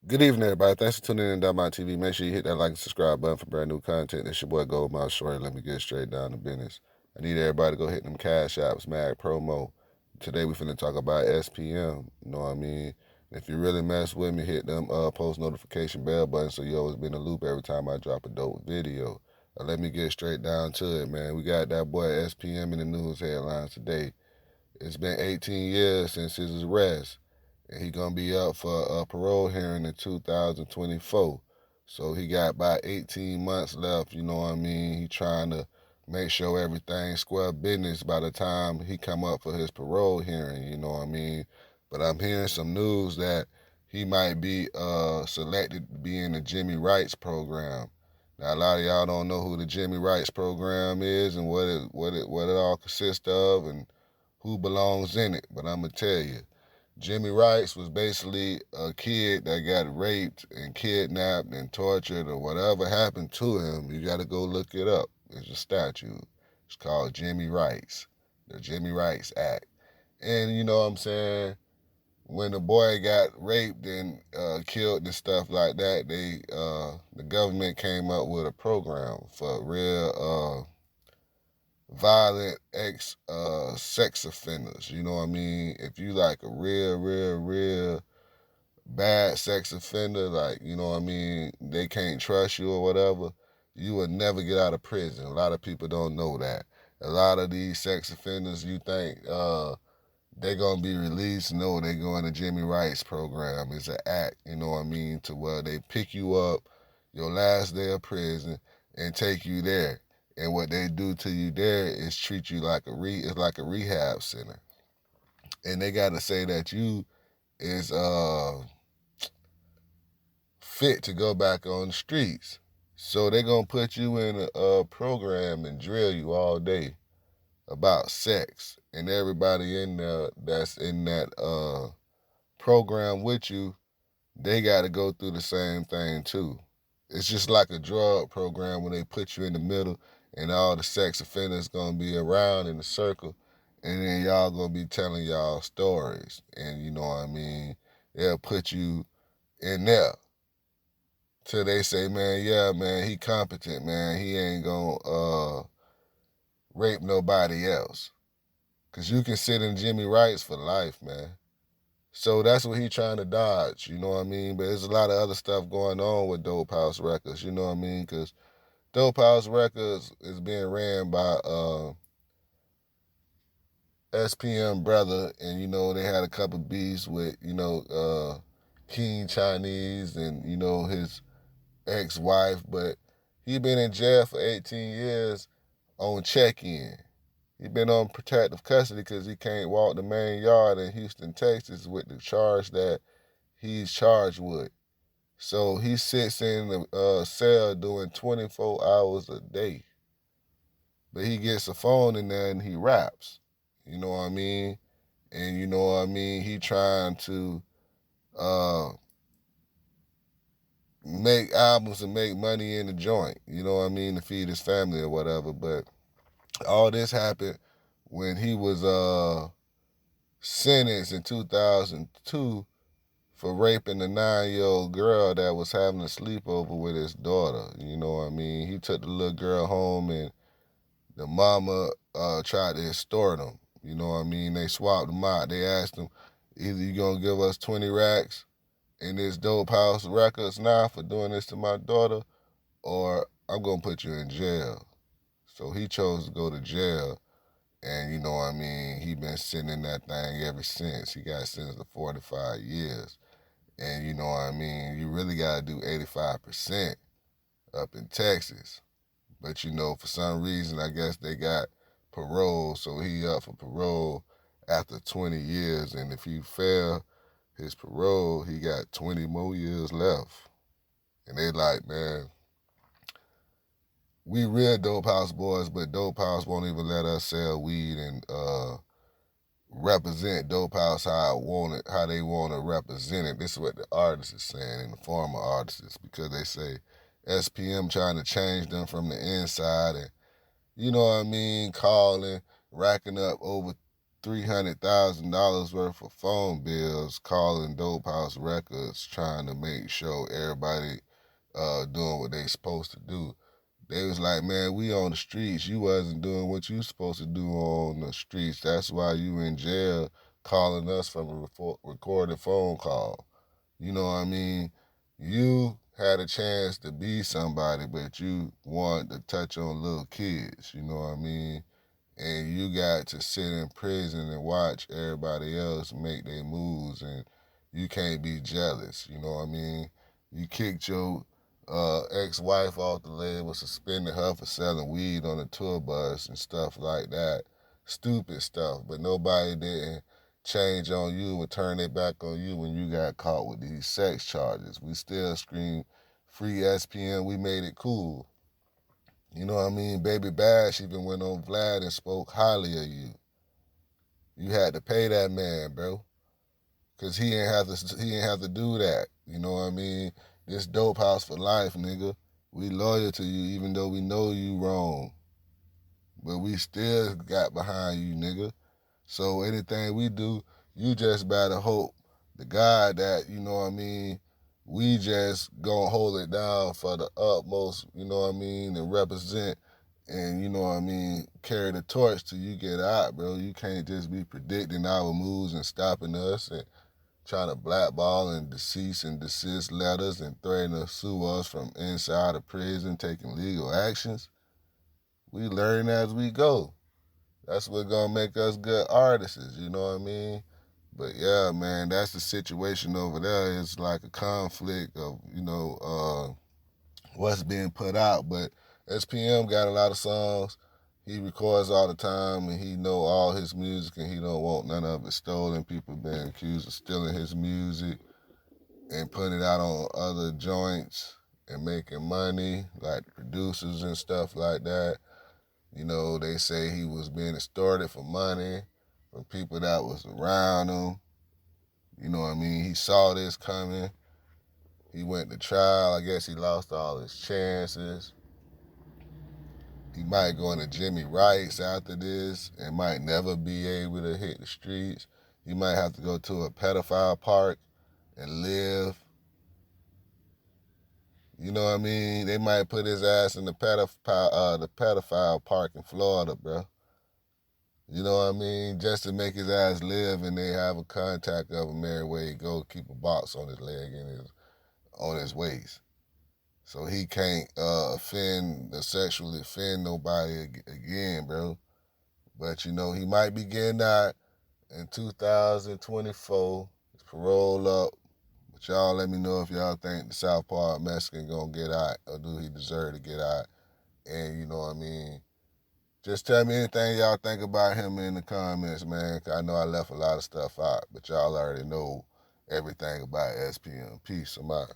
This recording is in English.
Good evening, everybody. Thanks for tuning in to my TV. Make sure you hit that like and subscribe button for brand new content. It's your boy Goldmouth Shorty. Let me get straight down to business. I need everybody to go hit them cash apps, mag promo. Today we finna talk about SPM. You know what I mean? If you really mess with me, hit them post notification bell button so you always be in the loop every time I drop a dope video. Let me get straight down to it, man. We got that boy SPM in the news headlines today. It's been 18 years since his arrest, and he gonna be up for a parole hearing in 2024. So he got about 18 months left. You know what I mean? He trying to make sure everything's square business by the time he come up for his parole hearing. You know what I mean? But I'm hearing some news that he might be selected to be in the Jimmy Rights program. Now a lot of y'all don't know who the Jimmy Rights program is and what it all consists of and who belongs in it. But I'm gonna tell you, Jimmy Rice was basically a kid that got raped and kidnapped and tortured or whatever happened to him. You got to go look it up. There's a statute. It's called Jimmy Rice, the Jimmy Rice Act. And you know what I'm saying? When the boy got raped and killed and stuff like that, the government came up with a program for real violent ex sex offenders. You know what I mean? If you like a real bad sex offender, like, you know what I mean, they can't trust you or whatever, you will never get out of prison. A lot of people don't know that. A lot of these sex offenders, you think they're gonna be released. No, they go in the Jimmy Rights program. It's an act, you know what I mean, to where they pick you up your last day of prison and take you there. And what they do to you there is treat you like it's like a rehab center. And they gotta say that you is fit to go back on the streets. So they're gonna put you in a program and drill you all day about sex. And everybody in there that's in that program with you, they gotta go through the same thing too. It's just like a drug program when they put you in the middle and all the sex offenders gonna be around in a circle and then y'all gonna be telling y'all stories. And you know what I mean? They'll put you in there till they say, man, yeah, man, he competent, man. He ain't gonna rape nobody else. Cause you can sit in Jimmy Rights for life, man. So that's what he trying to dodge, you know what I mean? But there's a lot of other stuff going on with Dope House Records, you know what I mean? Cause Dope House Records is being ran by SPM brother, and you know they had a couple beefs with King Chinese and you know his ex-wife, but he been in jail for 18 years on check-in. He been on protective custody because he can't walk the main yard in Houston, Texas, with the charge that he's charged with. So he sits in the cell doing 24 hours a day, but he gets a phone in there and he raps. You know what I mean? And you know what I mean? He trying to uh, make albums and make money in the joint. You know what I mean? To feed his family or whatever. But all this happened when he was sentenced in 2002 for raping a 9-year-old girl that was having a sleepover with his daughter. You know what I mean? He took the little girl home and the mama tried to extort him. You know what I mean? They swapped him out. They asked him, either you gonna give us 20 racks in this Dope House Records now for doing this to my daughter, or I'm gonna put you in jail. So he chose to go to jail, and you know what I mean, he been sitting in that thing ever since. He got sentenced to 45 years. And you know what I mean, you really gotta do 85% up in Texas. But you know, for some reason I guess they got parole, so he up for parole after 20 years, and if he fail his parole, he got 20 more years left. And they like, man, we real Dope House boys, but Dope House won't even let us sell weed and represent Dope House how they want to represent it. This is what the artist is saying, and the former artists, because they say SPM trying to change them from the inside, and you know what I mean, calling, racking up over $300,000 worth of phone bills calling Dope House Records trying to make sure everybody doing what they supposed to do. They was like, man, we on the streets. You wasn't doing what you supposed to do on the streets. That's why you in jail calling us from a recorded phone call. You know what I mean? You had a chance to be somebody, but you wanted to touch on little kids. You know what I mean? And you got to sit in prison and watch everybody else make their moves, and you can't be jealous. You know what I mean? You kicked your ex-wife off the label, suspended her for selling weed on a tour bus and stuff like that. Stupid stuff, but nobody didn't change on you and turn their back on you when you got caught with these sex charges. We still scream free SPM, we made it cool. You know what I mean? Baby Bash even went on Vlad and spoke highly of you. You had to pay that man, bro. Cause he ain't have to do that. You know what I mean? This Dope House for life, nigga. We loyal to you even though we know you wrong. But we still got behind you, nigga. So anything we do, you just better hope the God that, you know what I mean, we just gonna hold it down for the utmost, you know what I mean, and represent and, you know what I mean, carry the torch till you get out, bro. You can't just be predicting our moves and stopping us and trying to blackball and cease and desist letters and threatening to sue us from inside of prison, taking legal actions. We learn as we go. That's what's gonna make us good artists, you know what I mean? But yeah, man, that's the situation over there. It's like a conflict of, what's being put out. But SPM got a lot of songs. He records all the time and he know all his music and he don't want none of it stolen. People been accused of stealing his music and putting it out on other joints and making money, like producers and stuff like that. You know, they say he was being extorted for money from people that was around him. You know what I mean? He saw this coming. He went to trial. I guess he lost all his chances. He might go into Jimmy Rice after this and might never be able to hit the streets. He might have to go to a pedophile park and live. You know what I mean? They might put his ass in the pedophile park in Florida, bro. You know what I mean? Just to make his ass live and they have a contact of him everywhere he go, keep a box on his leg and on his waist. So he can't sexually offend nobody again, bro. But, you know, he might be getting out in 2024. His parole up. But y'all let me know if y'all think the South Park Mexican gonna get out or do he deserve to get out. And, you know what I mean? Just tell me anything y'all think about him in the comments, man. 'Cause I know I left a lot of stuff out, but y'all already know everything about SPM. Peace. I'm out.